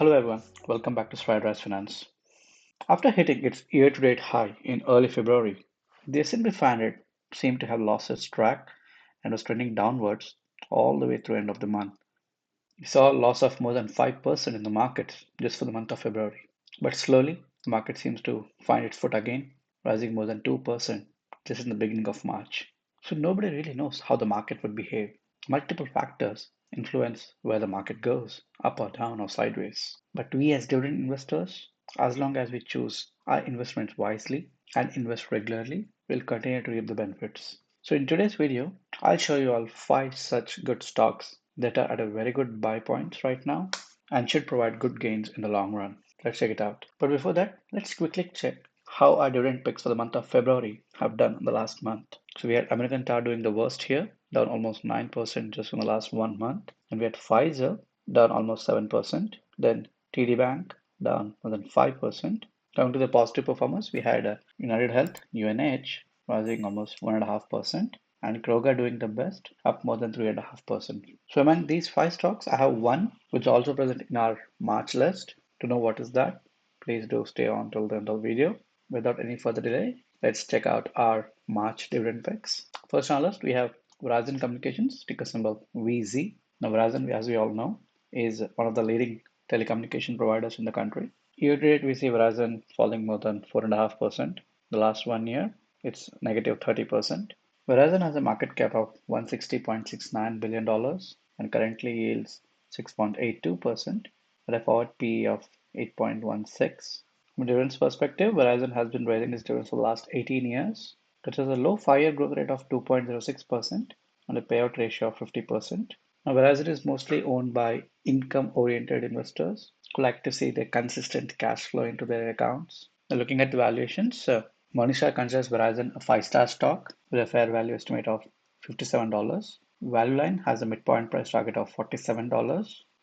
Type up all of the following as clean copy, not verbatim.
Hello everyone, welcome back to Fundrise Finance. After hitting its year-to-date high in early February, the S&P 500 seemed to have lost its track and was trending downwards all the way through end of the month. We saw a loss of more than 5% in the markets just for the month of February. But slowly, the market seems to find its foot again, rising more than 2% just in the beginning of March. So nobody really knows how the market would behave. Multiple factors influence where the market goes, up or down or sideways. But we as dividend investors, as long as we choose our investments wisely and invest regularly, will continue to reap the benefits. So in today's video, I'll show you all 5 such good stocks that are at a very good buy points right now and should provide good gains in the long run. Let's check it out. But before that, let's quickly check how our dividend picks for the month of February have done in the last month. So we had American Tower doing the worst here, down almost 9% just in the last 1 month. And we had Pfizer down almost 7%. Then TD Bank down more than 5%. Coming to the positive performers, we had United Health, UNH, rising almost 1.5%, and Kroger doing the best, up more than 3.5%. So among these 5 stocks, I have one which is also present in our March list. To know what is that, please do stay on till the end of the video. Without any further delay, let's check out our March dividend picks. First on our list, we have Verizon Communications, ticker symbol VZ. Now, Verizon, as we all know, is one of the leading telecommunication providers in the country. Year to date, we see Verizon falling more than 4.5%. The last 1 year, it's negative 30%. Verizon has a market cap of $160.69 billion and currently yields 6.82% at a forward PE of 8.16. From a dividends perspective, Verizon has been raising its dividends for the last 18 years. It has a low 5-year growth rate of 2.06% and a payout ratio of 50%. Now, Verizon is mostly owned by income-oriented investors who like to see the consistent cash flow into their accounts. Now, looking at the valuations, Morningstar considers Verizon a 5-star stock with a fair value estimate of $57. Value Line has a midpoint price target of $47.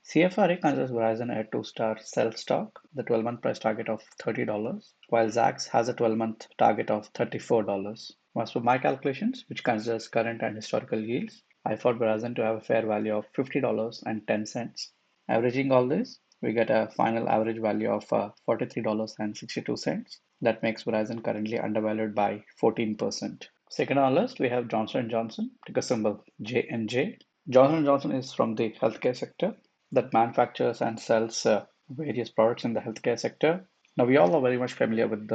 CFRA considers Verizon a 2-star self stock, the 12-month price target of $30, while Zacks has a 12-month target of $34. As for my calculations, which considers current and historical yields, I found Verizon to have a fair value of $50.10. Averaging all this, we get a final average value of $43.62. That makes Verizon currently undervalued by 14%. Second on our list, we have Johnson & Johnson, ticker symbol J&J. Johnson & Johnson is from the healthcare sector that manufactures and sells various products in the healthcare sector. Now, we all are very much familiar with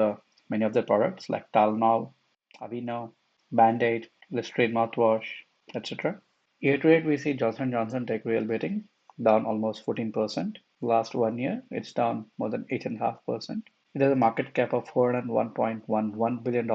many of their products like Tylenol, Aveeno, Band-Aid, Listerine mouthwash, etc. Year to date, we see Johnson & Johnson take real beating, down almost 14%. Last 1 year, it's down more than 8.5%. It has a market cap of $401.11 billion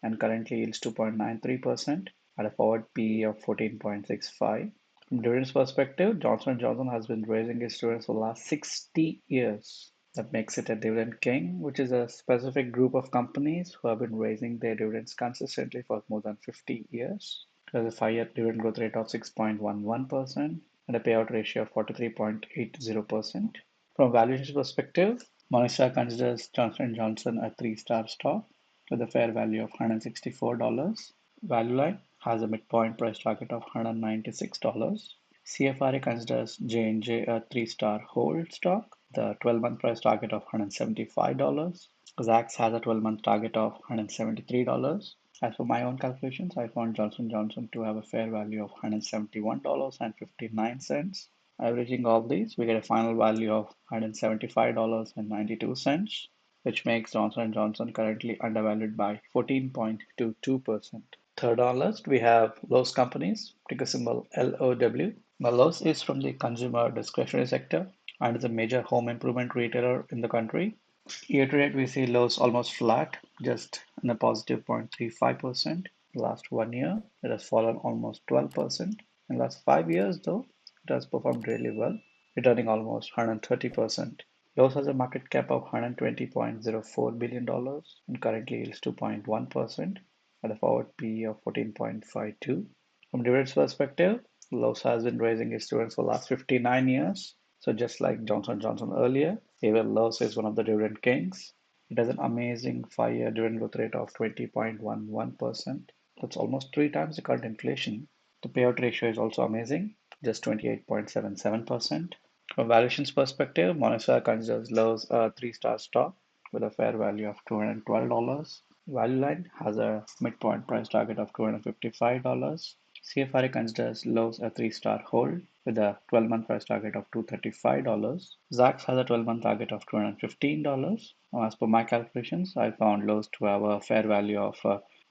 and currently yields 2.93% at a forward PE of 14.65. From dividends perspective, Johnson & Johnson has been raising its dividends for the last 60 years. That makes it a dividend king, which is a specific group of companies who have been raising their dividends consistently for more than 50 years. It has a 5-year dividend growth rate of 6.11% and a payout ratio of 43.80%. From a valuation perspective, Morningstar considers Johnson & Johnson a 3-star stock with a fair value of $164. Value Line has a midpoint price target of $196. CFRA considers J&J a 3-star hold stock, the 12-month price target of $175. Zacks has a 12-month target of $173. As for my own calculations, I found Johnson & Johnson to have a fair value of $171.59. Averaging all these, we get a final value of $175.92, which makes Johnson & Johnson currently undervalued by 14.22%. Third on list, we have Lowe's Companies, ticker symbol LOW. Now, Lowe's is from the consumer discretionary sector and is a major home improvement retailer in the country. Year to date, we see Lowe's almost flat, just in a positive 0.35%. Last 1 year, it has fallen almost 12%. In the last 5 years, though, it has performed really well, returning almost 130%. Lowe's has a market cap of $120.04 billion and currently yields 2.1% at a forward PE of 14.52. From dividends perspective, Lowe's has been raising its dividends for the last 59 years. So just like Johnson & Johnson earlier, even Lowe's is one of the dividend kings. It has an amazing 5-year dividend growth rate of 20.11%. That's almost 3 times the current inflation. The payout ratio is also amazing, just 28.77%. From valuations perspective, Morningstar considers Lowe's a three-star stock with a fair value of $212. Value Line has a midpoint price target of $255. CFRA considers Lowe's a three-star hold with a 12-month price target of $235. Zacks has a 12-month target of $215. Now, as per my calculations, I found Lowe's to have a fair value of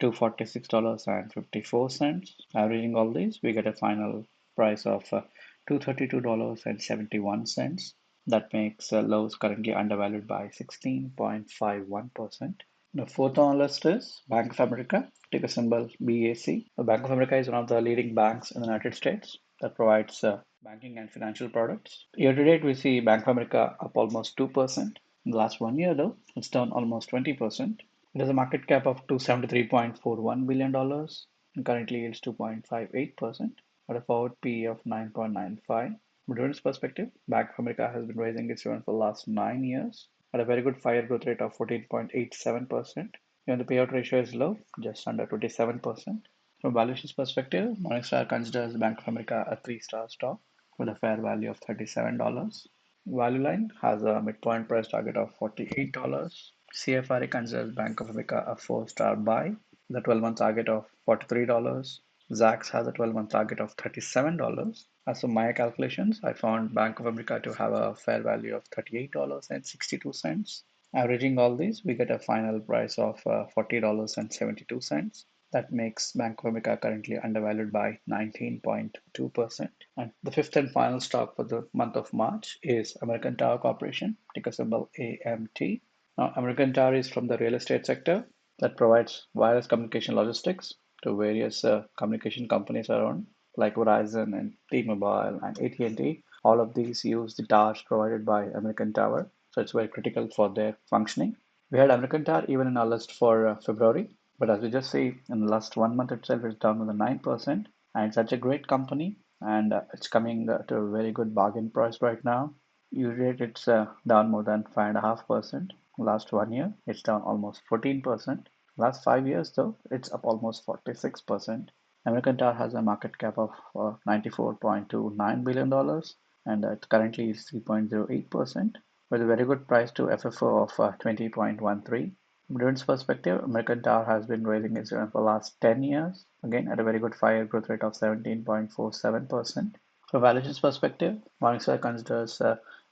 $246.54. Averaging all these, we get a final price of $232.71. That makes Lowe's currently undervalued by 16.51%. The fourth on the list is Bank of America, ticker symbol BAC. The Bank of America is one of the leading banks in the United States that provides banking and financial products. Year to date, we see Bank of America up almost 2%. In the last 1 year, though, it's down almost 20%. It has a market cap of $273.41 billion and currently yields 2.58% at a forward PE of 9.95. From a dividends perspective, Bank of America has been raising its dividend for the last 9 years at a very good 5-year growth rate of 14.87%. Even the payout ratio is low, just under 27%. From a valuations perspective, Morningstar considers Bank of America a three-star stock with a fair value of $37. Value Line has a midpoint price target of $48. CFRA considers Bank of America a four-star buy with a 12-month target of $43. Zacks has a 12-month target of $37. As for my calculations, I found Bank of America to have a fair value of $38.62. Averaging all these, we get a final price of $40.72. That makes Bank of America currently undervalued by 19.2%. And the fifth and final stock for the month of March is American Tower Corporation, ticker symbol AMT. Now, American Tower is from the real estate sector that provides wireless communication logistics to various communication companies around, like Verizon and T-Mobile and AT&T. All of these use the towers provided by American Tower, so it's very critical for their functioning. We had American Tower even in our list for February, but as we just see, in the last 1 month itself, it's down with a 9%. And it's such a great company, and it's coming to a very good bargain price right now. Usually it's down more than 5.5%. Last 1 year, it's down almost 14%. Last 5 years, though, it's up almost 46%. American Tower has a market cap of $94.29 billion, and it currently is 3.08%, with a very good price to FFO of 20.13. From dividends perspective, American Tower has been raising its dividend for the last 10 years, again at a very good 5-year growth rate of 17.47%. From valuations perspective, Morningstar considers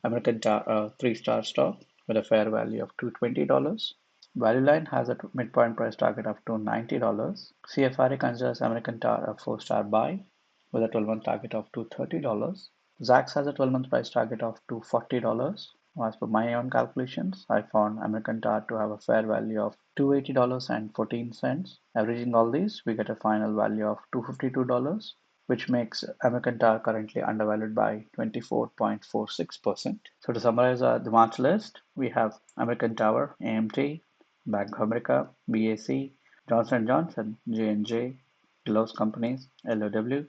American Tower a three-star stock with a fair value of $220. Value Line has a midpoint price target of $290. CFRA considers American Tower a four-star buy with a 12-month target of $230. Zacks has a 12-month price target of $240. As per my own calculations, I found American Tower to have a fair value of $280.14. Averaging all these, we get a final value of $252, which makes American Tower currently undervalued by 24.46%. So to summarize the March list, we have American Tower, AMT, Bank of America, BAC, Johnson & Johnson, J&J, Lowe's Companies, LOW,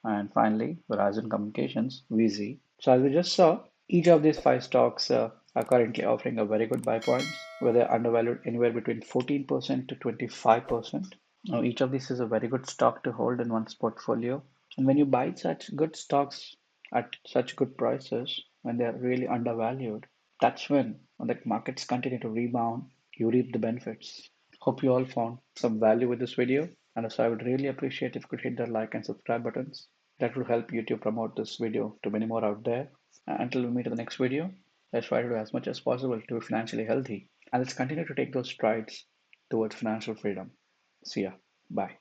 and finally Verizon Communications, VZ. So as we just saw, each of these five stocks are currently offering a very good buy points, where they're undervalued anywhere between 14% to 25%. Now, each of these is a very good stock to hold in one's portfolio. And when you buy such good stocks at such good prices, when they're really undervalued, that's when the markets continue to rebound, you reap the benefits. Hope you all found some value with this video. And so I would really appreciate if you could hit the like and subscribe buttons. That will help YouTube promote this video to many more out there. Until we meet in the next video, let's try to do as much as possible to be financially healthy. And let's continue to take those strides towards financial freedom. See ya. Bye.